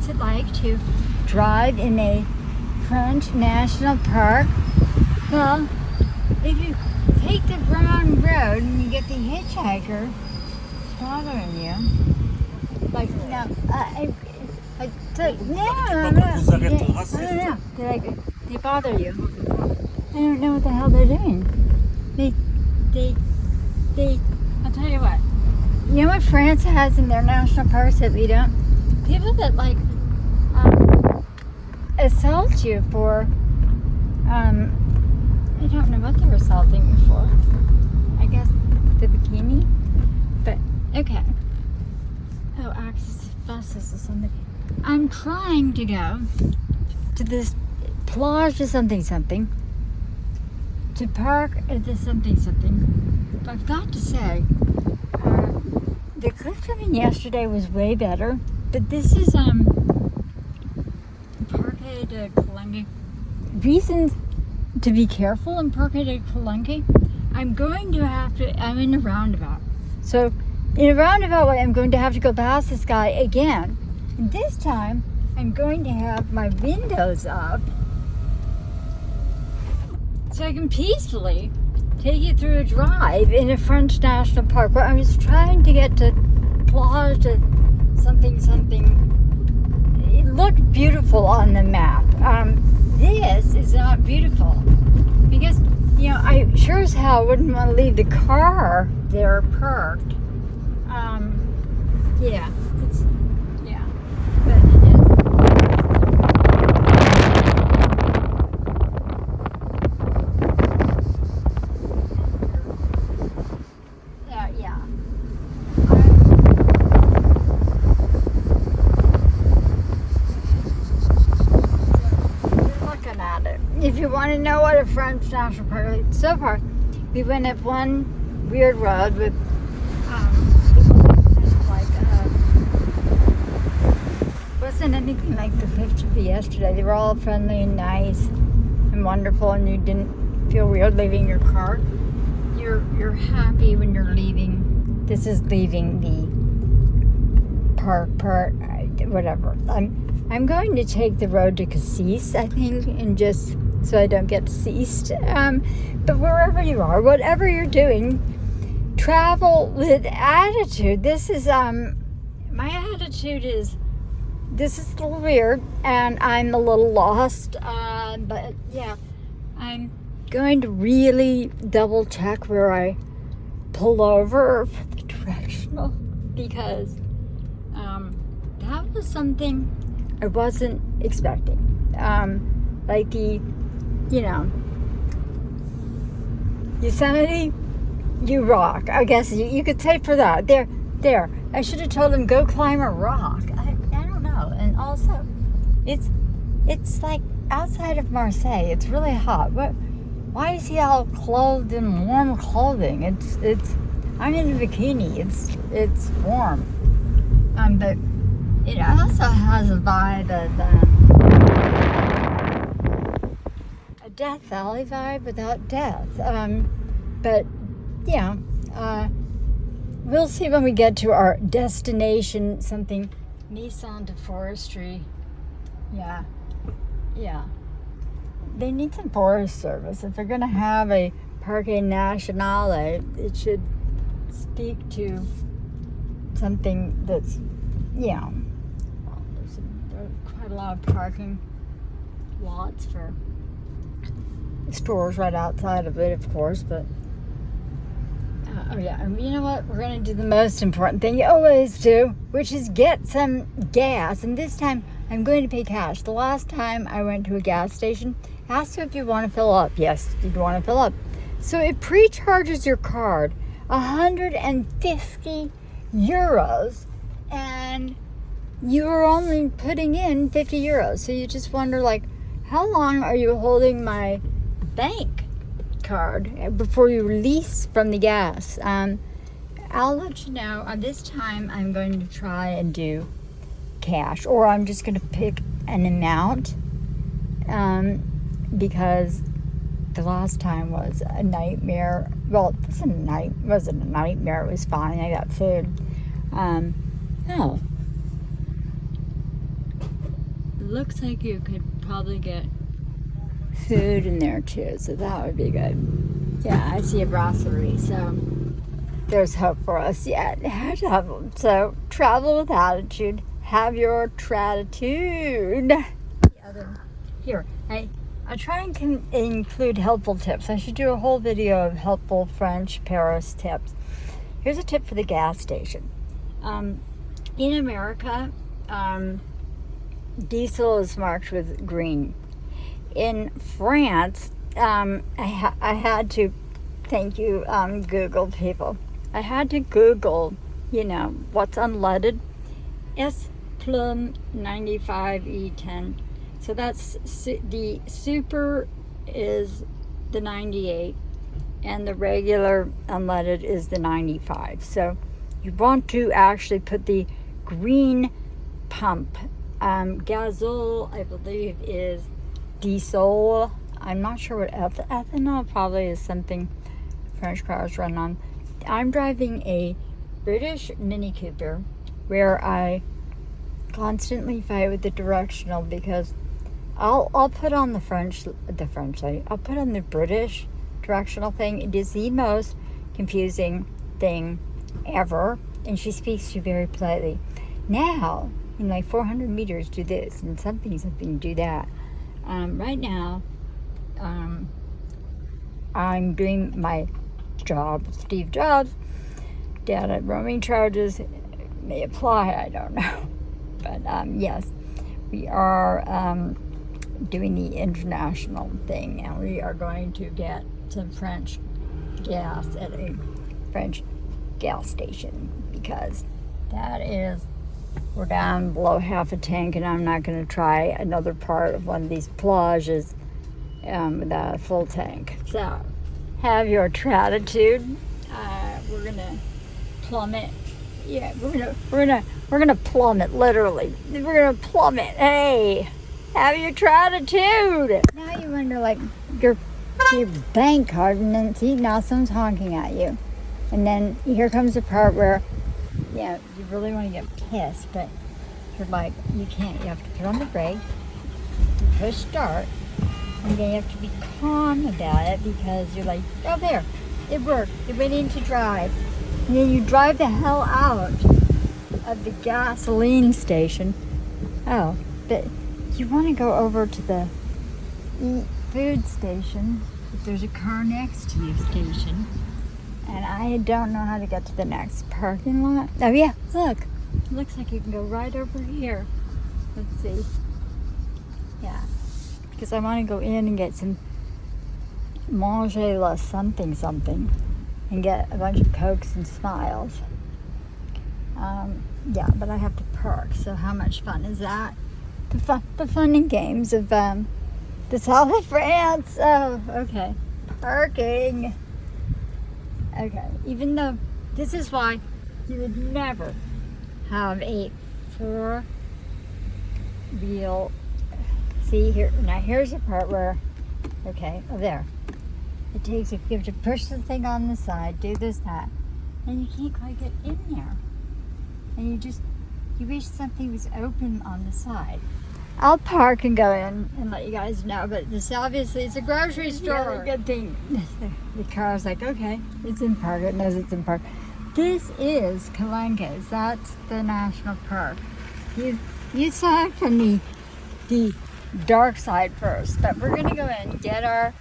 what's it like to drive in a French national park? Well, if you take the wrong road and you get the hitchhiker bothering you, like, no, they bother you. I don't know what the hell they're doing. I'll tell you what. You know what France has in their national parks that we don't? People that like assault you for I don't know what they're assaulting you for. I guess the bikini. But okay. Oh, access to buses or something. I'm trying to go to this plage or something to park at the something. But I've got to say, the cliff jumping yesterday was way better, but this is Parque de Palenque. Reasons to be careful in Parque de Palenque. I'm in a roundabout. So in a roundabout way, I'm going to have to go past this guy again. And this time, I'm going to have my windows up so I can peacefully take you through a drive in a French national park where I was trying to get to plage to something. It looked beautiful on the map. This is not beautiful because, you know, I sure as hell wouldn't want to leave the car there parked. Yeah, but it is. If you want to know what a French national park is, so far, we went up one weird road with people like, wasn't anything like the picture of yesterday. They were all friendly and nice and wonderful, and you didn't feel weird leaving your car. You're happy when you're leaving. This is leaving the park part, whatever. I'm going to take the road to Cassis, I think, and just so I don't get seized. But wherever you are, whatever you're doing, travel with attitude. This is, my attitude is, this is a little weird, and I'm a little lost, but yeah, I'm going to really double check where I pull over for the directional, because that was something I wasn't expecting. Like the, you know, Yosemite, you rock. I guess you could say for that. There. I should have told him go climb a rock. I don't know. And also, it's like outside of Marseille. It's really hot. Why is he all clothed in warm clothing? It's. I'm in a bikini. It's warm. But it also has a vibe of a Death Valley vibe without death. But yeah, we'll see when we get to our destination. Something Nissan de Forestry. Yeah. They need some forest service. If they're going to have a Parque Nacional, it should speak to something that's, yeah. Well, there's quite a lot of parking lots for stores right outside of it, of course, but and you know what? We're going to do the most important thing you always do, which is get some gas. And this time, I'm going to pay cash. The last time I went to a gas station, asked you if you want to fill up. Yes, you want to fill up. So it pre-charges your card 150 euros, and you're only putting in 50 euros. So you just wonder, like, how long are you holding my bank card before you release from the gas? I'll let you know. This time I'm going to try and do cash, or I'm just going to pick an amount, because the last time was a nightmare. Well, it wasn't a nightmare. It was fine. I got food. Oh. looks like you could probably get food in there too, so that would be good. Yeah, I see a brasserie, so there's hope for us yet. So travel with attitude. Have your gratitude. Here, I try and include helpful tips. I should do a whole video of helpful French Paris tips. Here's a tip for the gas station. In America, diesel is marked with green. In France, I had to, thank you, Google people. I had to Google, what's unleaded. S Plum 95E10. So that's the super is the 98, and the regular unleaded is the 95. So you want to actually put the green pump. Gazole, I believe, is diesel. I'm not sure what ethanol probably is something French cars run on. I'm driving a British Mini Cooper where I constantly fight with the directional because I'll put on the I'll put on the British directional thing. It is the most confusing thing ever, and she speaks to you very politely. Now, in like 400 meters, do this, and something, do that. Right now, I'm doing my job, Steve Jobs. Data roaming charges may apply, I don't know. But yes, we are doing the international thing, and we are going to get some French gas at a French gas station because we're down below half a tank, and I'm not going to try another part of one of these plages without a full tank. So, have your gratitude. We're gonna plummet. Yeah, we're gonna plummet, literally. We're gonna plummet. Hey, have your gratitude. Now you wonder, like, your bank card, and then see, now someone's honking at you, and then here comes the part where, yeah, you really want to get pissed, but you're like, you can't. You have to put on the brake, you push start, and then you have to be calm about it because you're like, oh, there, it worked. It went into drive. And then you drive the hell out of the gasoline station. Oh, but you want to go over to the food station. If there's a car next to you station. And I don't know how to get to the next parking lot. Oh yeah, look. It looks like you can go right over here. Let's see. Yeah. Because I want to go in and get some manger la something and get a bunch of Cokes and Smiles. Yeah, but I have to park, so how much fun is that? The fun and games of the south of France. Oh, okay. Parking. Okay, even though this is why you would never have a four-wheel. See here, now here's the part where, okay, oh there. It takes, you have to push the thing on the side, do this, that, and you can't quite get in there. And you wish something was open on the side. I'll park and go in and let you guys know, but this obviously is a grocery store. Good thing. The car's like, okay, it's in park. It knows it's in park. This is Calanques. That's the national park. You saw it from the dark side first, but we're gonna go in and get our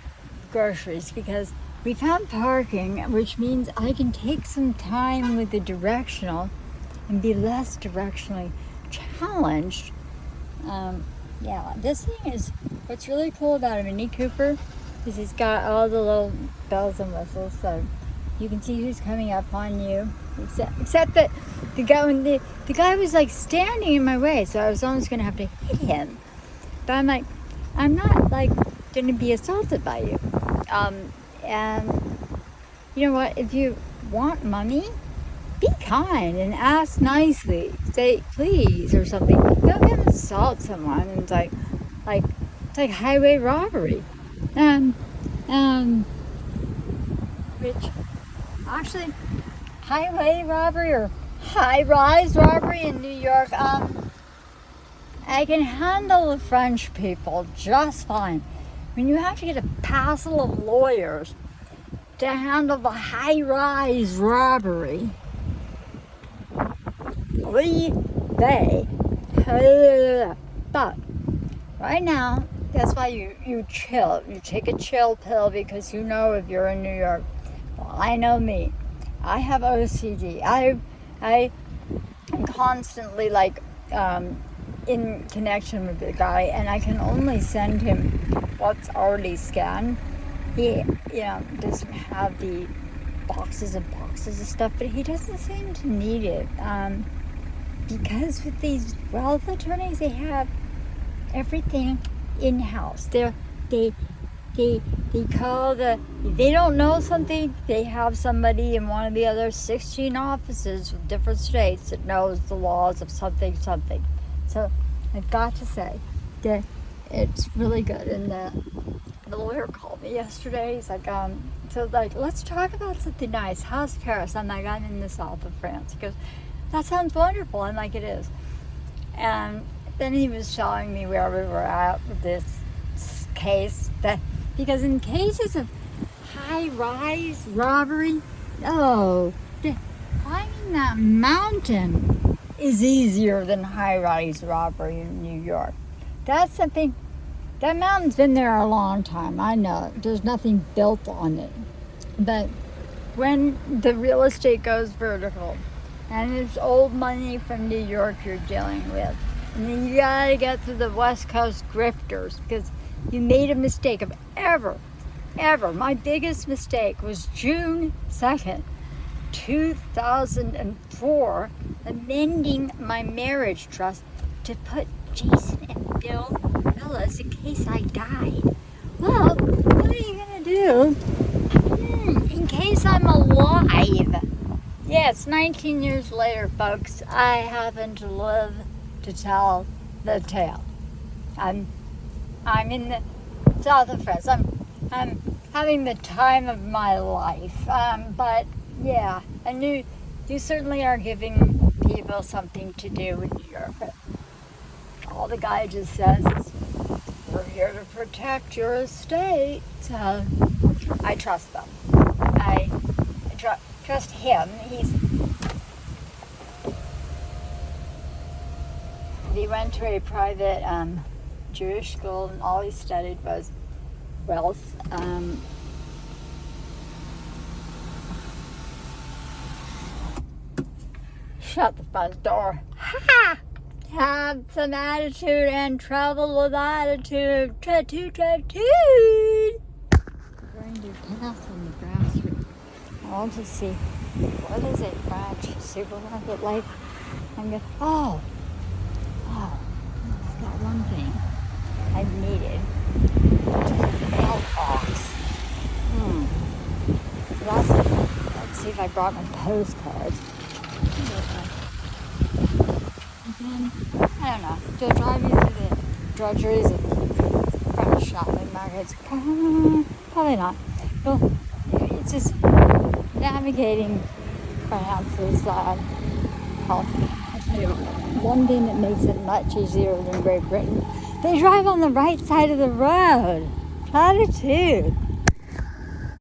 groceries because we found parking, which means I can take some time with the directional and be less directionally challenged. Yeah, this thing is, what's really cool about a Mini Cooper is it's got all the little bells and whistles, so you can see who's coming up on you, except that the guy was like standing in my way, so I was almost gonna have to hit him. But I'm like, I'm not like gonna be assaulted by you. And you know what, if you want money, be kind and ask nicely. Say please or something. Don't go and assault someone. And it's like highway robbery. Which actually, highway robbery or high-rise robbery in New York. I can handle the French people just fine. When you have to get a passel of lawyers to handle the high-rise robbery, but right now, that's why you chill. You take a chill pill because you know if you're in New York. Well, I know me. I have OCD. I am constantly in connection with the guy, and I can only send him what's already scanned. He, doesn't have the boxes and boxes of stuff, but he doesn't seem to need it. Because with these wealth attorneys, they have everything in-house. They call if they don't know something, they have somebody in one of the other 16 offices with different states that knows the laws of something. So I've got to say that it's really good. And the lawyer called me yesterday. He's like, let's talk about something nice. How's Paris? I'm like, I'm in the south of France. He goes, that sounds wonderful. I'm like, it is. And then he was showing me where we were at with this case. Because in cases of high-rise robbery, climbing that mountain is easier than high-rise robbery in New York. That's something, that mountain's been there a long time. I know, there's nothing built on it. But when the real estate goes vertical, and it's old money from New York you're dealing with, and then you gotta get through the West Coast grifters, because you made a mistake of ever. My biggest mistake was June 2nd, 2004, amending my marriage trust to put Jason and Bill Willitts in case I died. Well, what are you gonna do in case I'm alive? Yes, 19 years later, folks, I happen to live to tell the tale. I'm in the south of France. I'm having the time of my life. But yeah, and you certainly are giving people something to do in New York. All the guy just says is, we're here to protect your estate. So I trust them. I trust him. He went to a private Jewish school, and all he studied was wealth. Shut the front door. Ha! Have some attitude and travel with attitude. Going to pass on the grass. I want to see what is a French supermarket like. I'm going, that's that one thing I've needed. Mailbox. Let's see if I brought my postcards. I don't know. To drive me through the drudgeries of French shopping markets? Probably not. Well, it's just navigating France is I'll tell you one thing that makes it much easier than Great Britain. They drive on the right side of the road. Platitude.